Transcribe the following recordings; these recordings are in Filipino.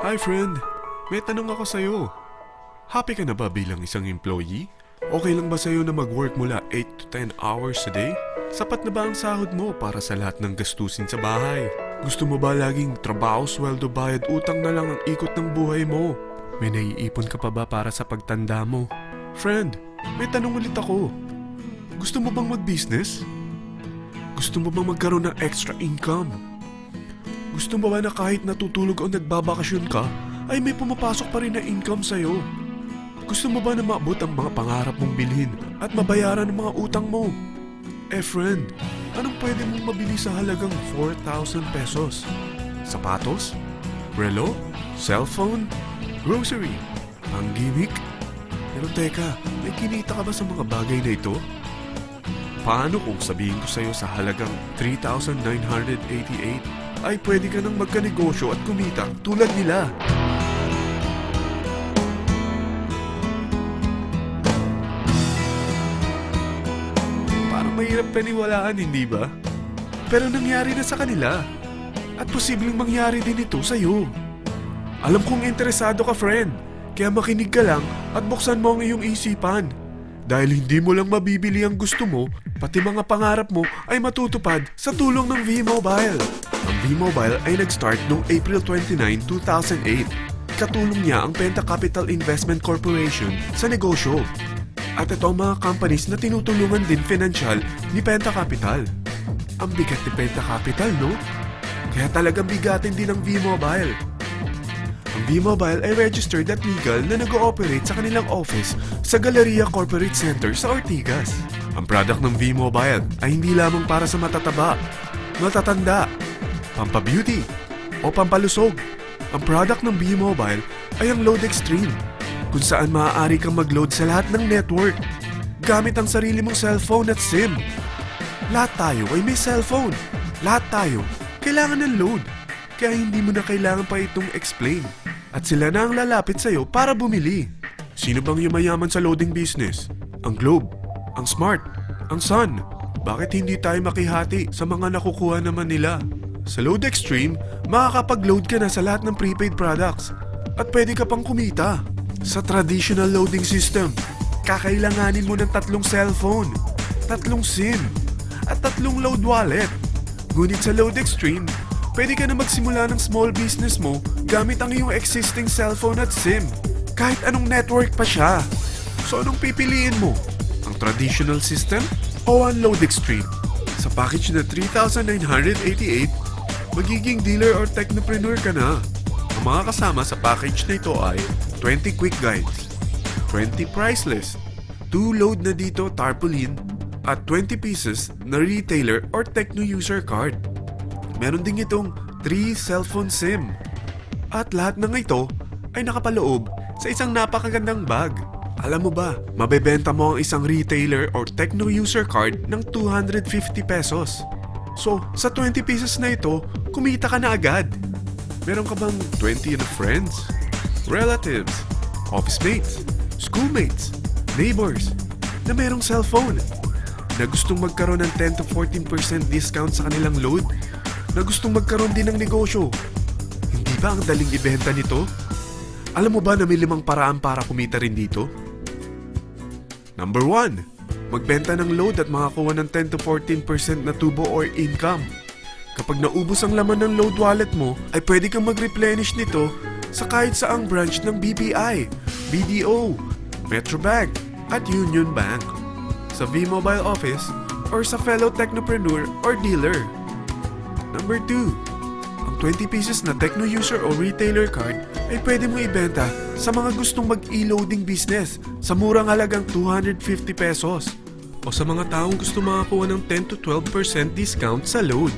Hi friend, may tanong ako sa'yo. Happy ka na ba bilang isang employee? Okay lang ba sa'yo na mag-work mula 8 to 10 hours a day? Sapat na ba ang sahod mo para sa lahat ng gastusin sa bahay? Gusto mo ba laging trabaho, sweldo, bayad, utang na lang ang ikot ng buhay mo? May naiipon ka pa ba para sa pagtanda mo? Friend, may tanong ulit ako. Gusto mo bang mag-business? Gusto mo bang magkaroon ng extra income? Gusto mo ba na kahit natutulog o nagbabakasyon ka, ay may pumapasok pa rin na income sa'yo? Gusto mo ba na maabot ang mga pangarap mong bilhin at mabayaran ang mga utang mo? Friend, anong pwede mong mabili sa halagang 4,000 pesos? Sapatos? Relo? Cellphone? Grocery? Ang gimmick? Pero teka, may kinita ka ba sa mga bagay na ito? Paano kung sabihin ko sa'yo sa halagang 3,988 ay pwede ka nang magkanegosyo at kumita tulad nila? Parang mahirap paniwalaan, hindi ba? Pero nangyari na sa kanila. At posibleng mangyari din ito sa'yo. Alam kong interesado ka, friend. Kaya makinig ka lang at buksan mo ang iyong isipan. Dahil hindi mo lang mabibili ang gusto mo, pati mga pangarap mo ay matutupad sa tulong ng V-Mobile. Ang V-Mobile ay nag-start noong April 29, 2008. Katulong niya ang Penta Capital Investment Corporation sa negosyo. At ito ang mga companies na tinutulungan din financial ni Penta Capital. Ang bigat ni Penta Capital, no? Kaya talagang bigatin din ang V-Mobile. Ang V-Mobile ay registered at legal na nag-ooperate sa kanilang office sa Galleria Corporate Center sa Ortigas. Ang product ng V-Mobile ay hindi lamang para sa matataba, matatanda, pampabeauty, o pampalusog. Ang product ng V-Mobile ay ang Load Extreme, kung saan maaari kang mag-load sa lahat ng network gamit ang sarili mong cellphone at SIM. Lahat tayo ay may cellphone. Lahat tayo kailangan ng load. Kaya hindi mo na kailangan pa itong explain. At sila na ang lalapit sa'yo para bumili. Sino bang yumayaman sa loading business? Ang Globe, ang Smart, ang Sun. Bakit hindi tayo makihati sa mga nakukuha naman nila? Sa Load Extreme, makakapag-load ka na sa lahat ng prepaid products. At pwede ka pang kumita. Sa traditional loading system, kakailanganin mo ng 3 cellphone, 3 SIM, at 3 load wallet. Ngunit sa Load Extreme, pwede ka na magsimula ng small business mo gamit ang iyong existing cellphone at SIM. Kahit anong network pa siya. So anong pipiliin mo? Ang traditional system o ang Load Extreme? Sa package na 3,988, magiging dealer or technopreneur ka na. Ang mga kasama sa package na ito ay 20 quick guides, 20 price list, 2 load na dito tarpaulin, at 20 pieces na retailer or techno user card. Meron din itong 3 cellphone SIM. At lahat ng ito ay nakapaloob sa isang napakagandang bag. Alam mo ba, mabebenta mo ang isang retailer or techno user card ng 250 pesos. So, sa 20 pieces na ito, kumita ka na agad. Meron ka bang 20 na friends, relatives, office mates, schoolmates, neighbors na merong cellphone? Na gustong magkaroon ng 10 to 14% discount sa kanilang load? Na gustong magkaroon din ng negosyo? Hindi ba ang daling ibenta nito? Alam mo ba na may 5 paraan para kumita rin dito? Number 1. Magbenta ng load at makakuha ng 10 to 14% na tubo or income. Kapag naubos ang laman ng load wallet mo, ay pwede kang mag-replenish nito sa kahit saang branch ng BPI, BDO, Metrobank, at Union Bank, sa V-Mobile office, or sa fellow technopreneur or dealer. Number 2. Ang 20 pieces na techno user o retailer card ay pwede mo ibenta sa mga gustong mag-e-loading business sa murang halagang 250 pesos o sa mga taong gusto makakuha ng 10 to 12% discount sa load.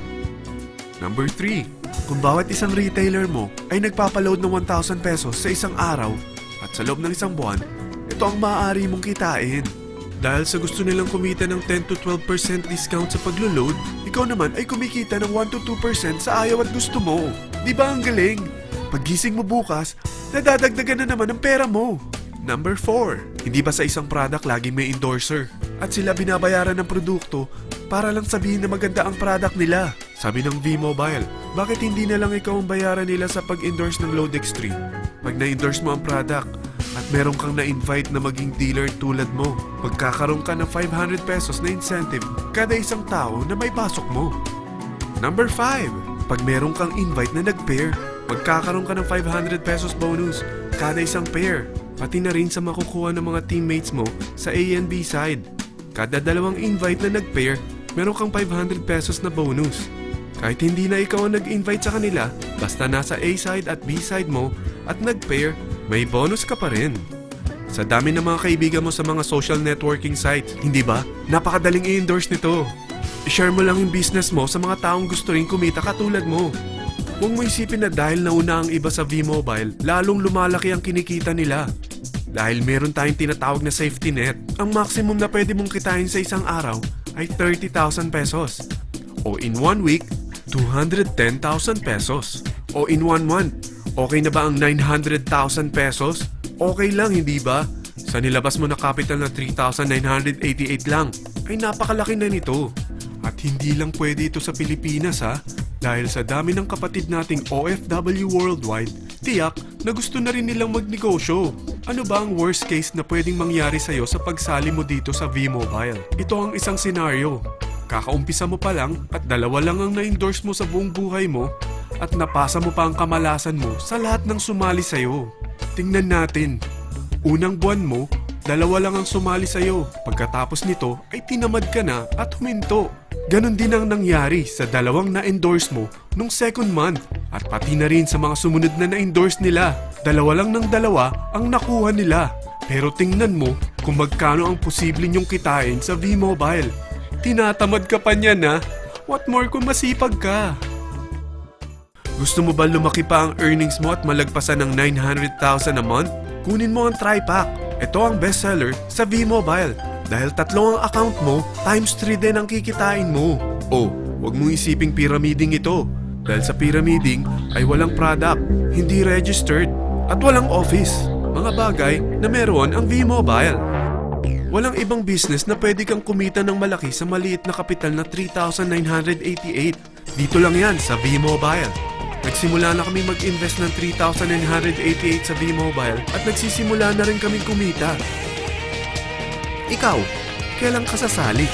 Number 3. Kung bawat isang retailer mo ay nagpapaload ng 1,000 pesos sa isang araw at sa loob ng isang buwan, ito ang maaari mong kitain. Dahil sa gusto nilang kumita ng 10 to 12% discount sa paglo-load, ikaw naman ay kumikita ng 1 to 2% sa ayaw at gusto mo. Di ba ang galing? Paggising mo bukas, nadadagdagan na naman ang pera mo. Number 4. Hindi ba sa isang product laging may endorser? At sila binabayaran ng produkto para lang sabihin na maganda ang product nila. Sabi ng V-Mobile, bakit hindi na lang ikaw ang bayaran nila sa pag-endorse ng Load Extreme? Pag na-endorse mo ang product at meron kang na-invite na maging dealer tulad mo, magkakaroon ka ng 500 pesos na incentive kada isang tao na may pasok mo. Number 5. Pag meron kang invite na nag-pair, magkakaroon ka ng 500 pesos bonus kada isang pair, pati na rin sa makukuha ng mga teammates mo sa A and B side. Kada dalawang invite na nag-pair, meron kang 500 pesos na bonus. Kahit hindi na ikaw ang nag-invite sa kanila, basta nasa A side at B side mo at nag-pair, may bonus ka pa rin. Sa dami ng mga kaibigan mo sa mga social networking sites, hindi ba? Napakadaling i-endorse nito. I-share mo lang yung business mo sa mga taong gusto rin kumita katulad mo. Huwag mo isipin na dahil nauna ang iba sa V-Mobile, lalong lumalaki ang kinikita nila. Dahil meron tayong tinatawag na safety net, ang maximum na pwede mong kitain sa isang araw ay 30,000 pesos. O in 1 week, 210,000 pesos. O in 1 month, okay na ba ang 900,000 pesos? Okay lang, hindi ba? Sa nilabas mo na capital na 3,988 lang, ay napakalaki na nito. At hindi lang pwede ito sa Pilipinas ha, dahil sa dami ng kapatid nating OFW worldwide, tiyak na gusto na rin nilang magnegosyo. Ano ba ang worst case na pwedeng mangyari sa'yo sa pagsali mo dito sa V-Mobile? Ito ang isang senaryo. Kakaumpisa mo pa lang at dalawa lang ang na-endorse mo sa buong buhay mo at napasa mo pa ang kamalasan mo sa lahat ng sumali sa'yo. Tingnan natin. Unang buwan mo, dalawa lang ang sumali sa'yo. Pagkatapos nito ay tinamad ka na at huminto. Ganon din ang nangyari sa dalawang na-endorse mo nung second month at pati na rin sa mga sumunod na na-endorse nila. Dalawa lang ng dalawa ang nakuha nila. Pero tingnan mo kung magkano ang posible nyong kitain sa V-Mobile. Tinatamad ka pa niyan ha? What more kung masipag ka? Gusto mo ba lumaki pa ang earnings mo at malagpasan ng 900,000 a month? Kunin mo ang TriPack. Ito ang bestseller sa V-Mobile. Dahil 3 ang account mo, times 3 din ang kikitain mo. Oh, huwag mong isiping pyramiding ito. Dahil sa pyramiding ay walang product, hindi registered, at walang office. Mga bagay na meron ang V-Mobile. Walang ibang business na pwede kang kumita ng malaki sa maliit na kapital na 3,988. Dito lang yan sa V-Mobile. Nagsimula na kami mag-invest ng 3,988 sa V-Mobile at nagsisimula na rin kami kumita. Ikaw, kailan ka sasali?